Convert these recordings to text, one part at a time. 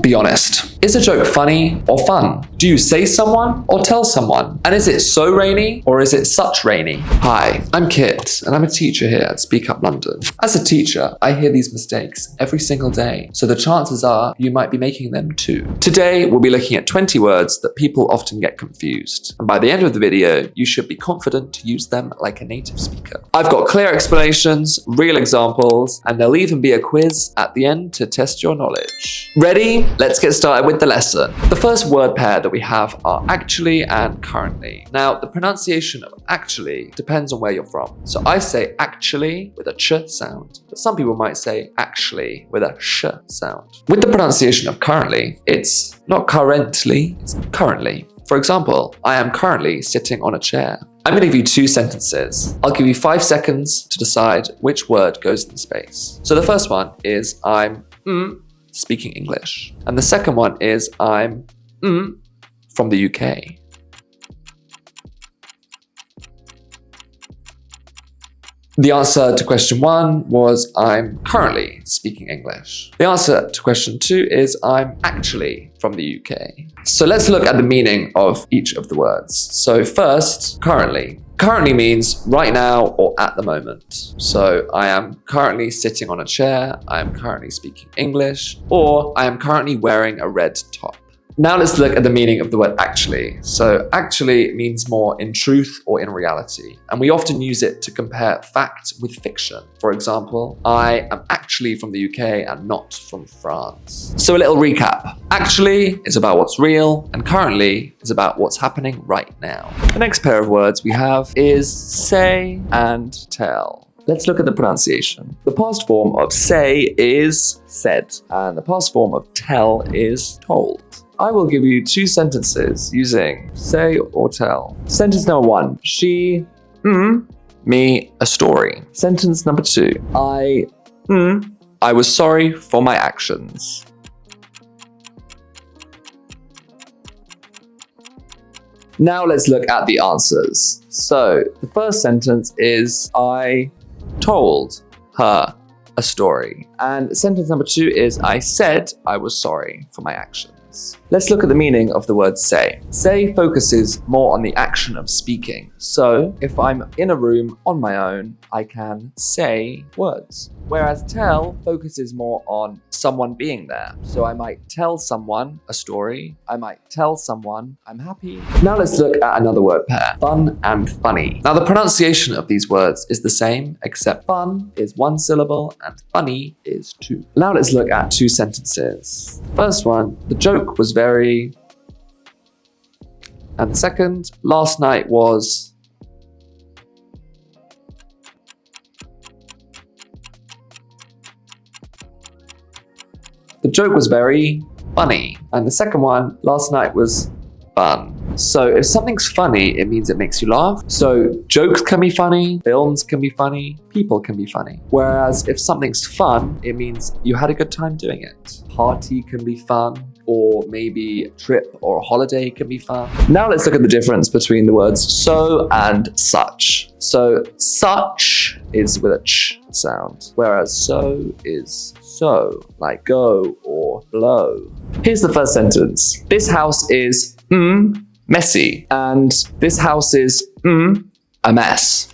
Be honest. Is a joke funny or fun? Do you say someone or tell someone? And is it so rainy or is it such rainy? Hi, I'm Kit and I'm a teacher here at Speak Up London. As a teacher, I hear these mistakes every single day, so the chances are you might be making them too. Today, we'll be looking at 20 words that people often get confused. And by the end of the video, you should be confident to use them like a native speaker. I've got clear explanations, real examples, and there'll even be a quiz at the end to test your knowledge. Ready? Let's get started with the lesson. The first word pair that we have are actually and currently. Now, the pronunciation of actually depends on where you're from. So I say actually with a ch sound, but some people might say actually with a sh sound. With the pronunciation of currently, it's not currently, it's currently. For example, I am currently sitting on a chair. I'm going to give you two sentences. I'll give you 5 seconds to decide which word goes in the space. So the first one is I'm speaking English. And the second one is I'm from the UK. The answer to question 1 was I'm currently speaking English. The answer to question 2 is I'm actually from the UK. So let's look at the meaning of each of the words. So first, currently. Currently means right now or at the moment. So I am currently sitting on a chair, I am currently speaking English, or I am currently wearing a red top. Now let's look at the meaning of the word actually. So actually means more in truth or in reality. And we often use it to compare fact with fiction. For example, I am actually from the UK and not from France. So a little recap. Actually is about what's real, and currently is about what's happening right now. The next pair of words we have is say and tell. Let's look at the pronunciation. The past form of say is said, and the past form of tell is told. I will give you 2 sentences using say or tell. Sentence number 1, she, me, a story. Sentence number 2, I was sorry for my actions. Now let's look at the answers. So the first sentence is I told her a story. And sentence number 2 is I said I was sorry for my actions. Let's look at the meaning of the word say. Say focuses more on the action of speaking. So if I'm in a room on my own, I can say words. Whereas tell focuses more on someone being there. So I might tell someone a story. I might tell someone I'm happy. Now let's look at another word pair, fun and funny. Now the pronunciation of these words is the same, except fun is 1 syllable and funny is 2. Now let's look at 2 sentences. First one, the joke was very... And the second, last night was... The joke was very funny. And the second one, last night was fun. So if something's funny, it means it makes you laugh. So jokes can be funny, films can be funny, people can be funny. Whereas if something's fun, it means you had a good time doing it. Party can be fun, or maybe a trip or a holiday can be fun. Now let's look at the difference between the words so and such. So such is with a ch sound, whereas so is so, like go or blow. Here's the first sentence. This house is messy, and this house is a mess.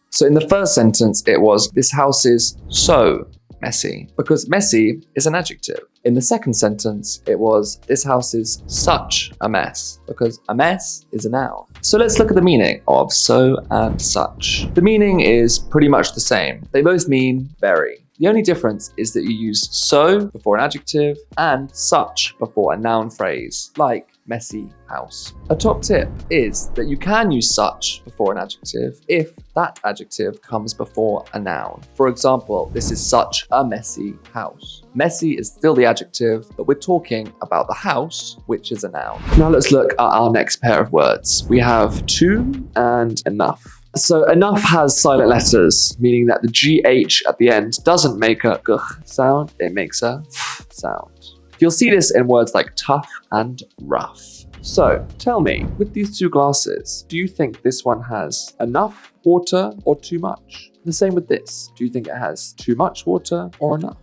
So in the first sentence, it was, this house is so messy, because messy is an adjective. In the second sentence, it was, this house is such a mess, because a mess is a noun. So let's look at the meaning of so and such. The meaning is pretty much the same. They both mean very. The only difference is that you use so before an adjective and such before a noun phrase, like messy house. A top tip is that you can use such before an adjective if that adjective comes before a noun. For example, this is such a messy house. Messy is still the adjective, but we're talking about the house, which is a noun. Now let's look at our next pair of words. We have to and enough. So enough has silent letters, meaning that the GH at the end doesn't make a g sound, it makes a f sound. You'll see this in words like tough and rough. So tell me, with these 2 glasses, do you think this one has enough water or too much? The same with this. Do you think it has too much water or enough?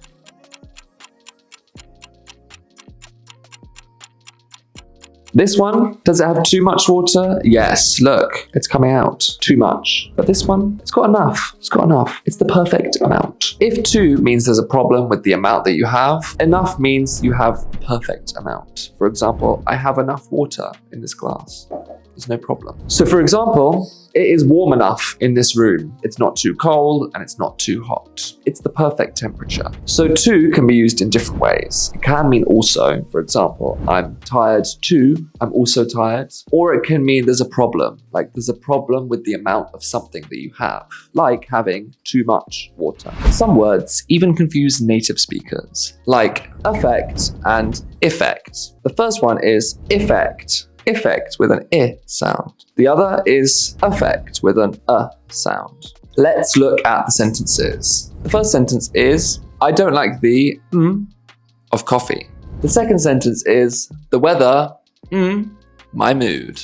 This one, does it have too much water? Yes, look, it's coming out. Too much. But this one, it's got enough. It's got enough. It's the perfect amount. If too means there's a problem with the amount that you have, enough means you have the perfect amount. For example, I have enough water in this glass. There's no problem. So for example, it is warm enough in this room. It's not too cold and it's not too hot. It's the perfect temperature. So too can be used in different ways. It can mean also, for example, I'm tired too, I'm also tired. Or it can mean there's a problem, like there's a problem with the amount of something that you have, like having too much water. Some words even confuse native speakers, like affect and effect. The first one is effect. Effect with an I sound. The other is affect with an sound. Let's look at the sentences. The first sentence is, I don't like the of coffee. The second sentence is, the weather, my mood.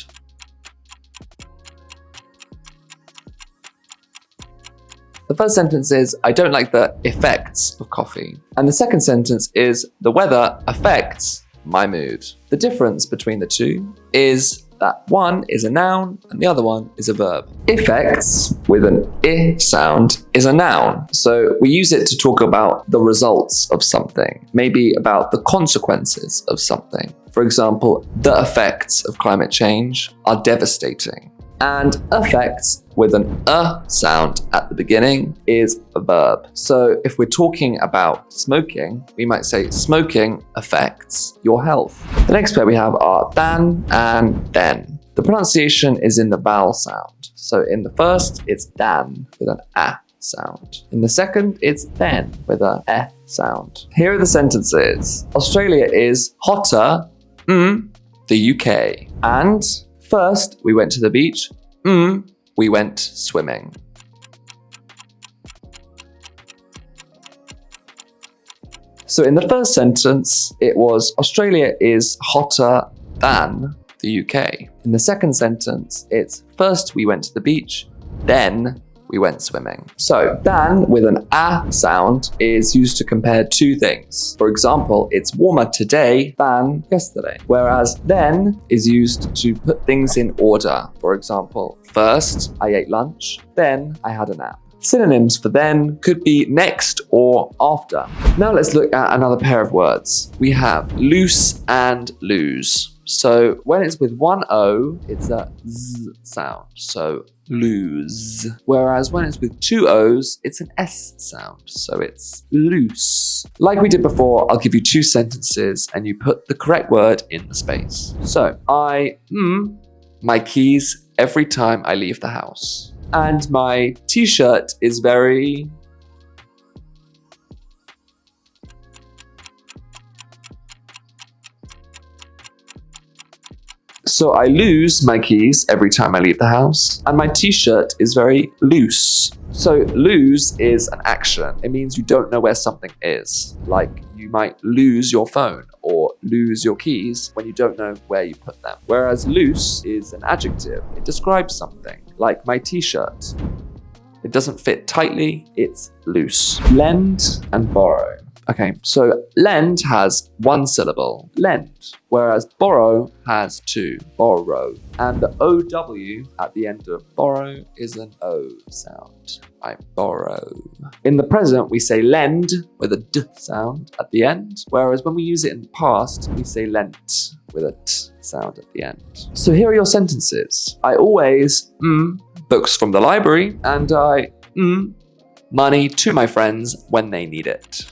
The first sentence is, I don't like the effects of coffee. And the second sentence is, the weather affects my mood. The difference between the two is that one is a noun and the other one is a verb. Effects with an I sound is a noun. So we use it to talk about the results of something, maybe about the consequences of something. For example, the effects of climate change are devastating. And affects with an sound at the beginning is a verb. So if we're talking about smoking, we might say smoking affects your health. The next pair we have are than and then. The pronunciation is in the vowel sound. So in the first, it's dan with an a sound. In the second, it's then with an e sound. Here are the sentences. Australia is hotter, the UK. And first, we went to the beach. We went swimming. So in the first sentence, it was Australia is hotter than the UK. In the second sentence, it's first we went to the beach, then we went swimming. So than with an a sound is used to compare two things. For example, it's warmer today than yesterday. Whereas then is used to put things in order. For example, first I ate lunch, then I had a nap. Synonyms for then could be next or after. Now let's look at another pair of words. We have loose and lose. So when it's with one O, it's a Z sound. So lose. Whereas when it's with two O's, it's an S sound. So it's loose. Like we did before, I'll give you two sentences and you put the correct word in the space. So I my keys every time I leave the house. And my t-shirt is very... So I lose my keys every time I leave the house, and my t-shirt is very loose. So lose is an action. It means you don't know where something is. Like you might lose your phone or lose your keys when you don't know where you put them. Whereas loose is an adjective. It describes something, like my t-shirt. It doesn't fit tightly, it's loose. Lend and borrow. Okay, so lend has one syllable, lend, whereas borrow has two, borrow. And the OW at the end of borrow is an O sound. I borrow. In the present, we say lend with a D sound at the end, whereas when we use it in the past, we say lent with a T sound at the end. So here are your sentences. I always books from the library, and I money to my friends when they need it.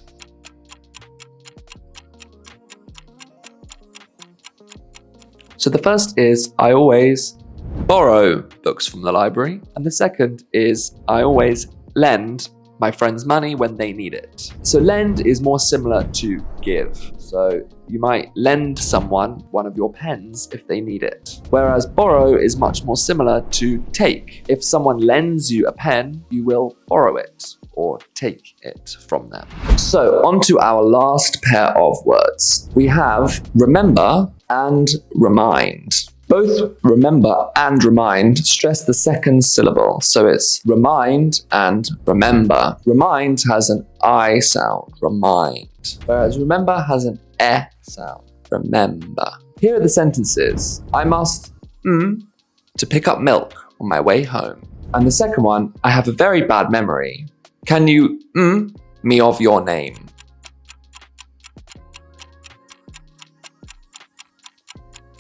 So the first is, I always borrow books from the library. And the second is, I always lend my friends money when they need it. So lend is more similar to give. So you might lend someone one of your pens if they need it. Whereas borrow is much more similar to take. If someone lends you a pen, you will borrow it or take it from them. So on to our last pair of words. We have remember and remind. Both remember and remind stress the second syllable. So it's remind and remember. Remind has an I sound, remind. Whereas remember has an E sound, remember. Here are the sentences. I must to pick up milk on my way home. And the second one, I have a very bad memory. Can you me of your name?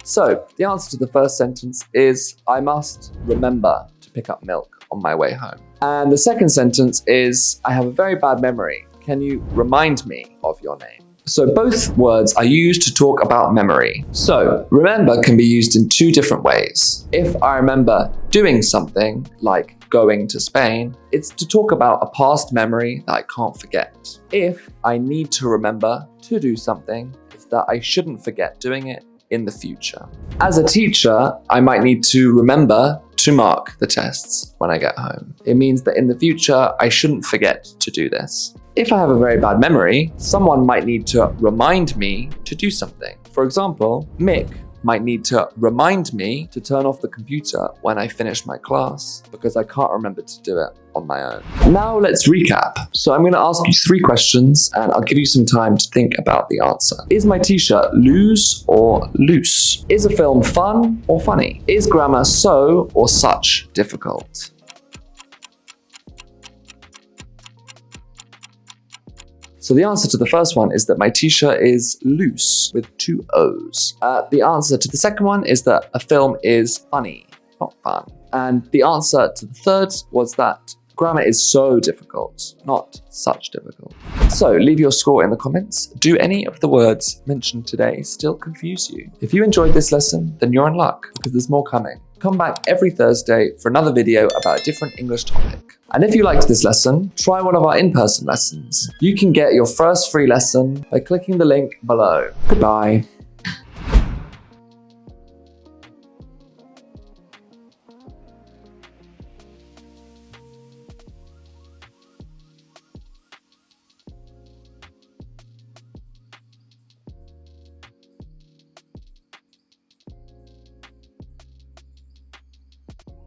So the answer to the first sentence is I must remember to pick up milk on my way home. And the second sentence is I have a very bad memory. Can you remind me of your name? So both words are used to talk about memory. So remember can be used in two different ways. If I remember doing something like going to Spain, it's to talk about a past memory that I can't forget. If I need to remember to do something, it's that I shouldn't forget doing it in the future. As a teacher, I might need to remember to mark the tests when I get home. It means that in the future, I shouldn't forget to do this. If I have a very bad memory, someone might need to remind me to do something. For example, Mick might need to remind me to turn off the computer when I finish my class because I can't remember to do it on my own. Now let's recap. So I'm going to ask you 3 questions and I'll give you some time to think about the answer. Is my t-shirt loose or loose? Is a film fun or funny? Is grammar so or such difficult? So the answer to the first one is that my t-shirt is loose with 2 O's. The answer to the second one is that a film is funny, not fun. And the answer to the third was that grammar is so difficult, not such difficult. So leave your score in the comments. Do any of the words mentioned today still confuse you? If you enjoyed this lesson, then you're in luck because there's more coming. Come back every Thursday for another video about a different English topic. And if you liked this lesson, try one of our in-person lessons. You can get your first free lesson by clicking the link below. Goodbye.